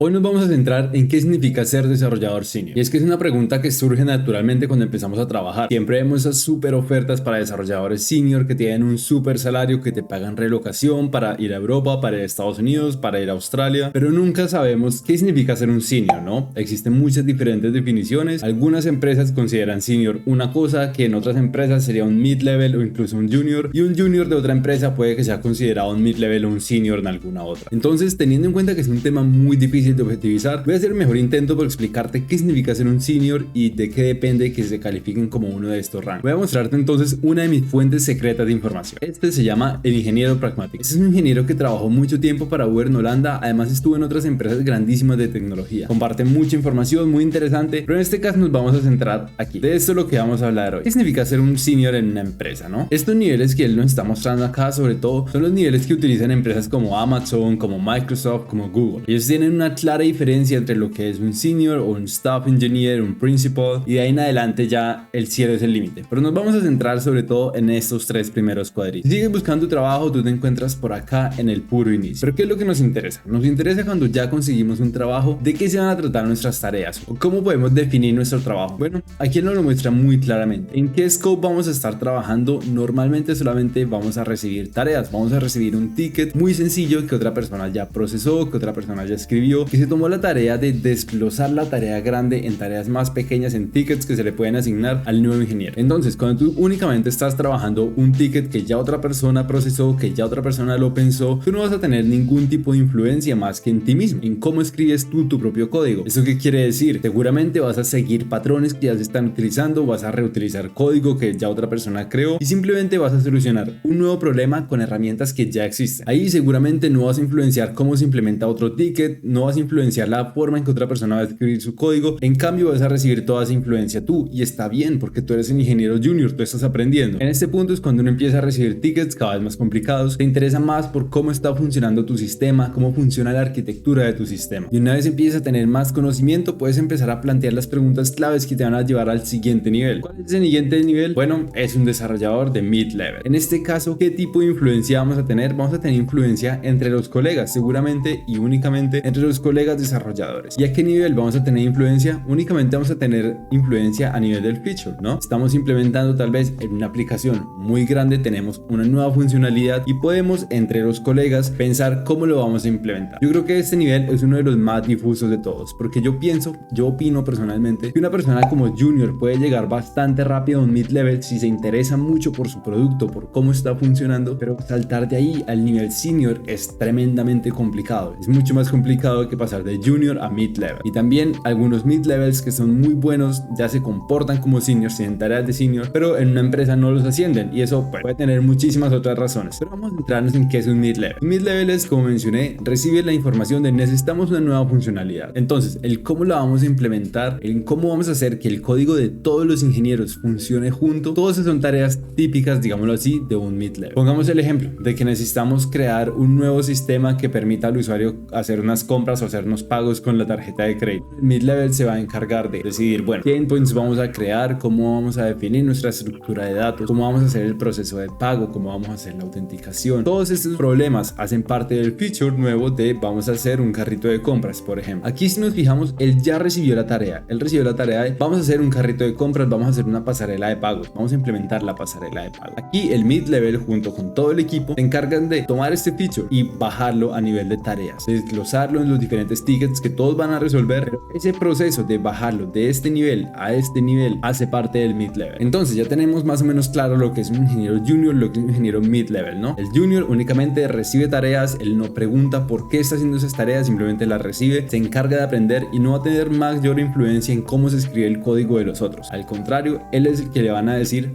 Hoy nos vamos a centrar en qué significa ser desarrollador senior. Y es que es una pregunta que surge naturalmente cuando empezamos a trabajar. Siempre vemos esas súper ofertas para desarrolladores senior que tienen un súper salario, que te pagan relocación para ir a Europa, para ir a Estados Unidos, para ir a Australia, pero nunca sabemos qué significa ser un senior, ¿no? Existen muchas diferentes definiciones. Algunas empresas consideran senior una cosa que en otras empresas sería un mid-level o incluso un junior, y un junior de otra empresa puede que sea considerado un mid-level o un senior en alguna otra. Entonces, teniendo en cuenta que es un tema muy difícil de objetivizar, voy a hacer el mejor intento por explicarte qué significa ser un senior y de qué depende que se califiquen como uno de estos rangos. Voy a mostrarte entonces una de mis fuentes secretas de información. Este se llama el ingeniero pragmático. Este es un ingeniero que trabajó mucho tiempo para Uber en Holanda, además estuvo en otras empresas grandísimas de tecnología. Comparte mucha información muy interesante, pero en este caso nos vamos a centrar aquí. De esto es lo que vamos a hablar hoy. ¿Qué significa ser un senior en una empresa, no? Estos niveles que él nos está mostrando acá, sobre todo, son los niveles que utilizan empresas como Amazon, como Microsoft, como Google. Ellos tienen una clara diferencia entre lo que es un senior o un staff engineer, un principal, y de ahí en adelante ya el cielo es el límite. Pero nos vamos a centrar sobre todo en estos tres primeros cuadritos. Si sigues buscando trabajo, tú te encuentras por acá en el puro inicio. Pero ¿qué es lo que nos interesa? Nos interesa cuando ya conseguimos un trabajo, de qué se van a tratar nuestras tareas o cómo podemos definir nuestro trabajo. Bueno, aquí nos lo muestra muy claramente. ¿En qué scope vamos a estar trabajando? Normalmente solamente vamos a recibir tareas, vamos a recibir un ticket muy sencillo que otra persona ya procesó, que otra persona ya escribió, que se tomó la tarea de desglosar la tarea grande en tareas más pequeñas, en tickets que se le pueden asignar al nuevo ingeniero. Entonces, cuando tú únicamente estás trabajando un ticket que ya otra persona procesó, que ya otra persona lo pensó, tú no vas a tener ningún tipo de influencia más que en ti mismo, en cómo escribes tú tu propio código. ¿Eso qué quiere decir? Seguramente vas a seguir patrones que ya se están utilizando, vas a reutilizar código que ya otra persona creó y simplemente vas a solucionar un nuevo problema con herramientas que ya existen. Ahí seguramente no vas a influenciar cómo se implementa otro ticket, no vas a influenciar la forma en que otra persona va a escribir su código, en cambio vas a recibir toda esa influencia tú, y está bien porque tú eres un ingeniero junior, tú estás aprendiendo. En este punto es cuando uno empieza a recibir tickets cada vez más complicados, te interesa más por cómo está funcionando tu sistema, cómo funciona la arquitectura de tu sistema, y una vez empiezas a tener más conocimiento, puedes empezar a plantear las preguntas claves que te van a llevar al siguiente nivel. ¿Cuál es ese siguiente nivel? Bueno, es un desarrollador de mid-level. En este caso, ¿qué tipo de influencia vamos a tener? Vamos a tener influencia entre los colegas, seguramente y únicamente entre los colegas desarrolladores. ¿Y a qué nivel vamos a tener influencia? Únicamente vamos a tener influencia a nivel del feature, ¿no? Estamos implementando tal vez en una aplicación muy grande, tenemos una nueva funcionalidad y podemos entre los colegas pensar cómo lo vamos a implementar. Yo creo que este nivel es uno de los más difusos de todos, porque yo opino personalmente que una persona como junior puede llegar bastante rápido a un mid-level si se interesa mucho por su producto, por cómo está funcionando, pero saltar de ahí al nivel senior es tremendamente complicado. Es mucho más complicado que pasar de junior a mid-level. Y también algunos mid-levels que son muy buenos ya se comportan como seniors, tienen tareas de senior, pero en una empresa no los ascienden, y eso puede tener muchísimas otras razones. Pero vamos a centrarnos en qué es un mid-level. Un mid-level es, como mencioné, recibe la información de necesitamos una nueva funcionalidad. Entonces, el cómo la vamos a implementar, el cómo vamos a hacer que el código de todos los ingenieros funcione junto, todas esas son tareas típicas, digámoslo así, de un mid-level. Pongamos el ejemplo de que necesitamos crear un nuevo sistema que permita al usuario hacer unas compras o hacer unos pagos con la tarjeta de crédito. El mid-level se va a encargar de decidir, bueno, qué endpoints vamos a crear, cómo vamos a definir nuestra estructura de datos, cómo vamos a hacer el proceso de pago, cómo vamos a hacer la autenticación. Todos estos problemas hacen parte del feature nuevo de vamos a hacer un carrito de compras, por ejemplo. Aquí si nos fijamos, él ya recibió la tarea. Él recibió la tarea de vamos a hacer un carrito de compras, vamos a hacer una pasarela de pagos, vamos a implementar la pasarela de pagos. Aquí el mid-level junto con todo el equipo se encargan de tomar este feature y bajarlo a nivel de tareas, desglosarlo en los diferentes tickets que todos van a resolver, pero ese proceso de bajarlo de este nivel a este nivel hace parte del mid-level. Entonces ya tenemos más o menos claro lo que es un ingeniero junior, lo que es un ingeniero mid-level, ¿no? El junior únicamente recibe tareas, él no pregunta por qué está haciendo esas tareas, simplemente las recibe, se encarga de aprender y no va a tener mayor influencia en cómo se escribe el código de los otros. Al contrario, él es el que le van a decir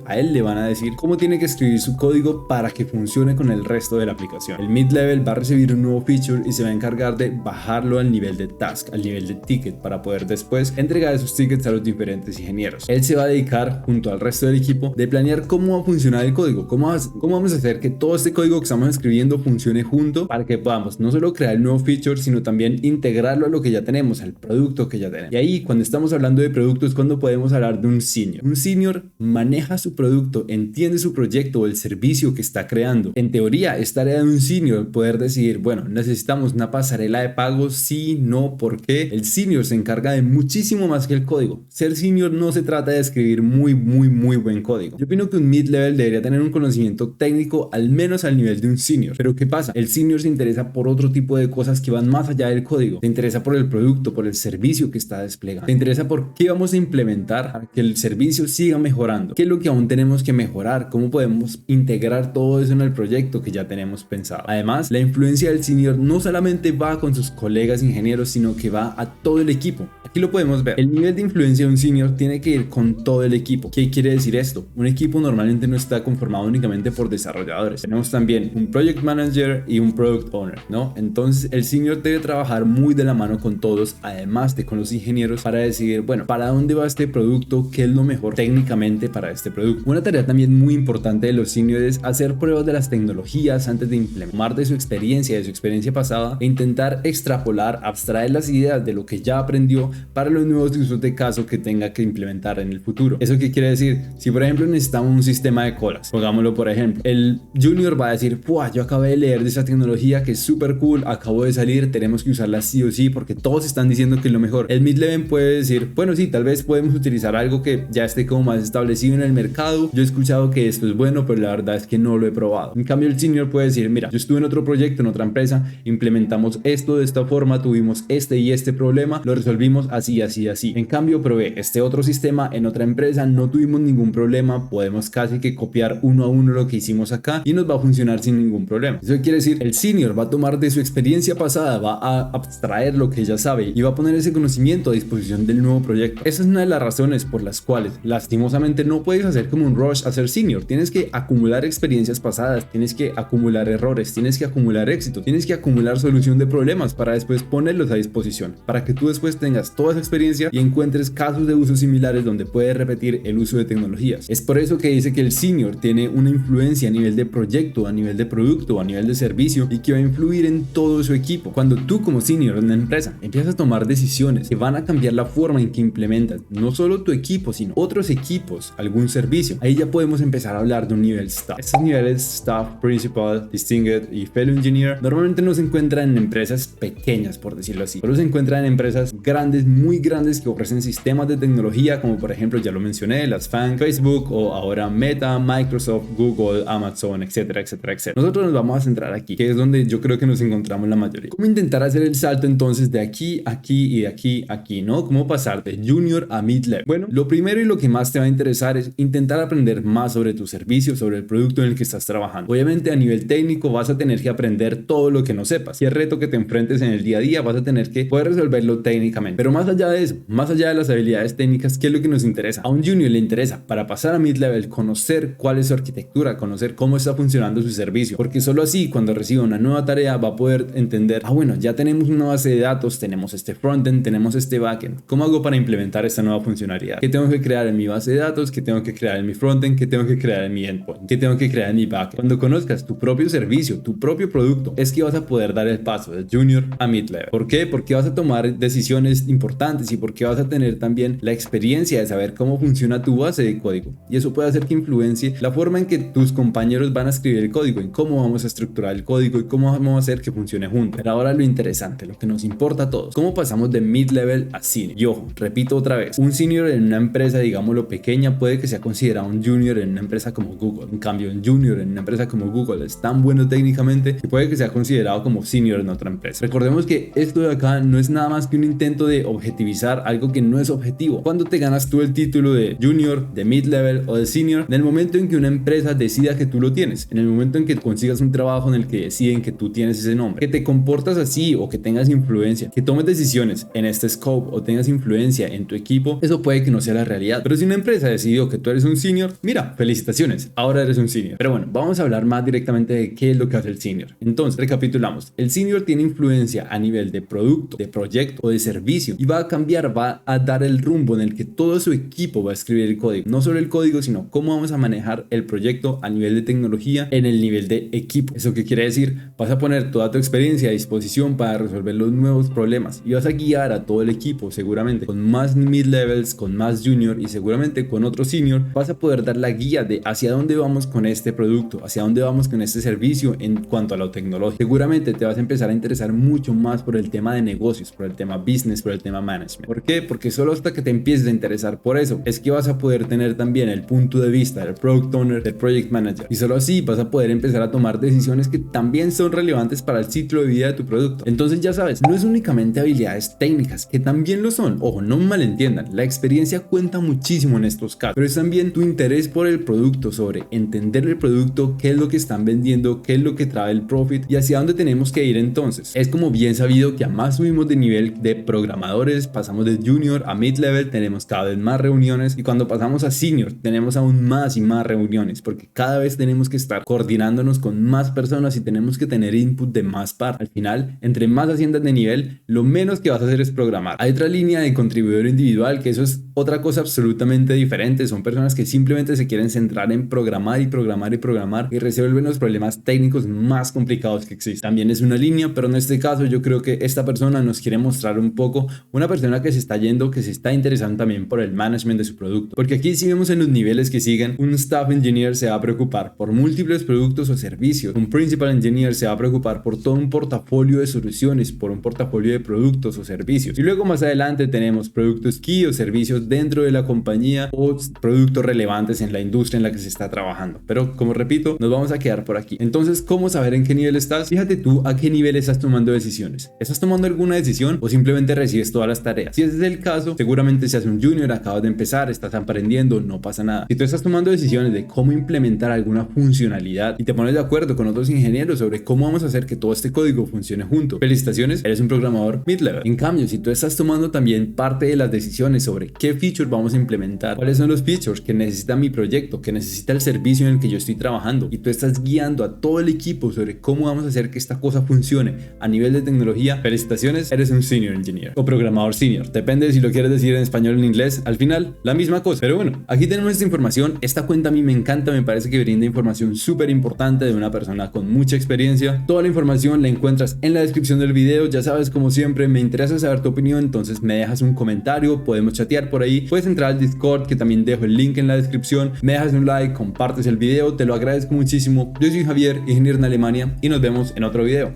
cómo tiene que escribir su código para que funcione con el resto de la aplicación. El mid-level va a recibir un nuevo feature y se va a encargar de bajarlo al nivel de task, al nivel de ticket, para poder después entregar esos tickets a los diferentes ingenieros. Él se va a dedicar, junto al resto del equipo, de planear cómo va a funcionar el código, cómo vamos a hacer que todo este código que estamos escribiendo funcione junto para que podamos no solo crear el nuevo feature, sino también integrarlo a lo que ya tenemos, al producto que ya tenemos. Y ahí, cuando estamos hablando de productos, cuando podemos hablar de un senior. Un senior maneja su producto, entiende su proyecto o el servicio que está creando. En teoría, es tarea de un senior poder decidir, bueno, necesitamos una pasarela de pagos sí, no, por qué. El senior se encarga de muchísimo más que el código. Ser senior no se trata de escribir muy buen código. Yo opino que un mid-level debería tener un conocimiento técnico al menos al nivel de un senior. Pero ¿qué pasa? El senior se interesa por otro tipo de cosas que van más allá del código. Se interesa por el producto, por el servicio que está desplegando. Se interesa por qué vamos a implementar para que el servicio siga mejorando. ¿Qué es lo que aún tenemos que mejorar? ¿Cómo podemos integrar todo eso en el proyecto que ya tenemos pensado? Además, la influencia del senior no solamente va con sus colegas ingenieros, sino que va a todo el equipo. Aquí lo podemos ver. El nivel de influencia de un senior tiene que ir con todo el equipo. ¿Qué quiere decir esto? Un equipo normalmente no está conformado únicamente por desarrolladores. Tenemos también un project manager y un product owner, ¿no? Entonces el senior debe trabajar muy de la mano con todos, además de con los ingenieros, para decidir, bueno, ¿para dónde va este producto? ¿Qué es lo mejor técnicamente para este producto? Una tarea también muy importante de los seniors es hacer pruebas de las tecnologías antes de implementar, de su experiencia pasada, e intentar extrapolar, abstraer las ideas de lo que ya aprendió para los nuevos usos de caso que tenga que implementar en el futuro. ¿Eso qué quiere decir? Si por ejemplo necesitamos un sistema de colas, pongámoslo por ejemplo, el junior va a decir, ¡buah! Yo acabé de leer de esa tecnología que es súper cool, acabo de salir, tenemos que usarla sí o sí porque todos están diciendo que es lo mejor. El mid-level puede decir, bueno, sí, tal vez podemos utilizar algo que ya esté como más establecido en el mercado. Yo he escuchado que esto es bueno, pero la verdad es que no lo he probado. En cambio, el senior puede decir, mira, yo estuve en otro proyecto, en otra empresa, implementamos esto de esta forma, tuvimos este y este problema, lo resolvimos así, así, así. En cambio, probé este otro sistema en otra empresa, no tuvimos ningún problema, podemos casi que copiar uno a uno lo que hicimos acá y nos va a funcionar sin ningún problema. Eso quiere decir, el senior va a tomar de su experiencia pasada, va a abstraer lo que ya sabe y va a poner ese conocimiento a disposición del nuevo proyecto. Esa es una de las razones por las cuales lastimosamente no puedes hacer como un rush a ser senior. Tienes que acumular experiencias pasadas, tienes que acumular errores, tienes que acumular éxito, tienes que acumular solución de problemas para después ponerlos a disposición, para que tú después tengas toda esa experiencia y encuentres casos de uso similares donde puedes repetir el uso de tecnologías. Es por eso que dice que el senior tiene una influencia a nivel de proyecto, a nivel de producto, a nivel de servicio y que va a influir en todo su equipo. Cuando tú como senior en una empresa empiezas a tomar decisiones que van a cambiar la forma en que implementas no solo tu equipo, sino otros equipos, algún servicio, ahí ya podemos empezar a hablar de un nivel staff. Estos niveles staff, principal, distinguished y fellow engineer normalmente no se encuentran en empresas pequeñas, por decirlo así, pero se encuentran en empresas grandes, muy grandes, que ofrecen sistemas de tecnología como por ejemplo, ya lo mencioné, las FAANG, Facebook o ahora Meta, Microsoft, Google, Amazon, etcétera, etcétera, etcétera. Nosotros nos vamos a centrar aquí, que es donde yo creo que nos encontramos la mayoría. ¿Cómo intentar hacer el salto entonces de aquí, aquí y de aquí, aquí, ¿no? ¿Cómo pasar de junior a mid-level? Bueno, lo primero y lo que más te va a interesar es intentar aprender más sobre tu servicio, sobre el producto en el que estás trabajando. Obviamente a nivel técnico vas a tener que aprender todo lo que no sepas. Si es reto que te enfrentes en el día a día, vas a tener que poder resolverlo técnicamente. Pero más allá de eso, más allá de las habilidades técnicas, ¿qué es lo que nos interesa? A un junior le interesa, para pasar a mid-level, conocer cuál es su arquitectura, conocer cómo está funcionando su servicio, porque solo así, cuando reciba una nueva tarea, va a poder entender, bueno, ya tenemos una base de datos, tenemos este frontend, tenemos este backend. ¿Cómo hago para implementar esta nueva funcionalidad? ¿Qué tengo que crear en mi base de datos? ¿Qué tengo que crear en mi frontend? ¿Qué tengo que crear en mi endpoint? ¿Qué tengo que crear en mi backend? Cuando conozcas tu propio servicio, tu propio producto, es que vas a poder dar el paso de junior a mid-level. ¿Por qué? Porque vas a tomar decisiones importantes y porque vas a tener también la experiencia de saber cómo funciona tu base de código. Y eso puede hacer que influencie la forma en que tus compañeros van a escribir el código, en cómo vamos a estructurar el código y cómo vamos a hacer que funcione juntos. Pero ahora lo interesante, lo que nos importa a todos, ¿cómo pasamos de mid-level a senior? Y ojo, repito otra vez, un senior en una empresa, digámoslo pequeña, puede que sea considerado un junior en una empresa como Google. En cambio, un junior en una empresa como Google es tan bueno técnicamente que puede que sea considerado como senior en otra empresa. Recordemos que esto de acá no es nada más que un intento de objetivizar algo que no es objetivo. Cuando te ganas tú el título de junior, de mid-level o de senior, en el momento en que una empresa decida que tú lo tienes, en el momento en que consigas un trabajo en el que deciden que tú tienes ese nombre, que te comportas así o que tengas influencia, que tomes decisiones en este scope o tengas influencia en tu equipo, eso puede que no sea la realidad. Pero si una empresa decidió que tú eres un senior, mira, felicitaciones, ahora eres un senior. Pero bueno, vamos a hablar más directamente de qué es lo que hace el senior. Entonces, recapitulamos. El senior tiene influencia a nivel de producto, de proyecto o de servicio y va a cambiar, va a dar el rumbo en el que todo su equipo va a escribir el código. No solo el código, sino cómo vamos a manejar el proyecto a nivel de tecnología en el nivel de equipo. ¿Eso qué quiere decir? Vas a poner toda tu experiencia a disposición para resolver los nuevos problemas y vas a guiar a todo el equipo seguramente con más mid-levels, con más junior y seguramente con otro senior. Vas a poder dar la guía de hacia dónde vamos con este producto, hacia dónde vamos con este servicio en cuanto a lo tecnológico. Seguramente te vas a empezar a interesar mucho más por el tema de negocios, por el tema business, por el tema management. ¿Por qué? Porque solo hasta que te empieces a interesar por eso es que vas a poder tener también el punto de vista del product owner, del project manager, y solo así vas a poder empezar a tomar decisiones que también son relevantes para el ciclo de vida de tu producto. Entonces ya sabes, no es únicamente habilidades técnicas, que también lo son, ojo, no me malentiendan, la experiencia cuenta muchísimo en estos casos, pero es también tu interés por el producto, sobre entender el producto, qué es lo que están vendiendo, qué es lo que trae el profit y hacia dónde tenemos que ir. Entonces es como bien sabido que a más subimos de nivel de programadores, pasamos de junior a mid level, tenemos cada vez más reuniones, y cuando pasamos a senior tenemos aún más y más reuniones, porque cada vez tenemos que estar coordinándonos con más personas y tenemos que tener input de más par. Al final, entre más asciendas de nivel, lo menos que vas a hacer es programar. Hay otra línea de contribuidor individual, que eso es otra cosa absolutamente diferente. Son personas que simplemente se quieren centrar en programar y programar y programar y resuelven los problemas técnicos más complicados que existen. También es una línea, pero en este caso yo creo que esta persona nos quiere mostrar un poco una persona que se está yendo, que se está interesando también por el management de su producto. Porque aquí, si vemos en los niveles que siguen, un staff engineer se va a preocupar por múltiples productos o servicios, un principal engineer se va a preocupar por todo un portafolio de soluciones, por un portafolio de productos o servicios, y luego más adelante tenemos productos key o servicios dentro de la compañía o productos relevantes en la industria en la que se está trabajando. Pero como repito, nos vamos a quedar por aquí. Entonces, ¿cómo saber en qué nivel estás? Fíjate tú a qué nivel estás tomando decisiones. ¿Estás tomando alguna decisión o simplemente recibes todas las tareas? Si ese es el caso, seguramente seas un junior, acabas de empezar, estás aprendiendo, no pasa nada. Si tú estás tomando decisiones de cómo implementar alguna funcionalidad y te pones de acuerdo con otros ingenieros sobre cómo vamos a hacer que todo este código funcione junto, felicitaciones, eres un programador mid-level. En cambio, si tú estás tomando también parte de las decisiones sobre qué features vamos a implementar, cuáles son los features que necesita mi proyecto, que necesita el servicio en el que yo estoy trabajando, y tú estás guiando a todo el equipo sobre cómo vamos a hacer que esta cosa funcione a nivel de tecnología, felicitaciones, eres un senior engineer o programador senior, depende de si lo quieres decir en español o en inglés, al final la misma cosa. Pero bueno, aquí tenemos esta información. Esta cuenta a mí me encanta, me parece que brinda información súper importante de una persona con mucha experiencia. Toda la información la encuentras en la descripción del video. Ya sabes, como siempre, me interesa saber tu opinión, entonces me dejas un comentario, podemos chatear por ahí, puedes entrar al Discord, que también dejo el link en la descripción, me dejas un like, compartes el video, te lo agradezco muchísimo. Yo soy Javier, ingeniero en Alemania, y nos vemos en otro video.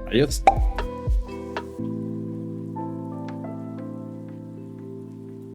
Adiós.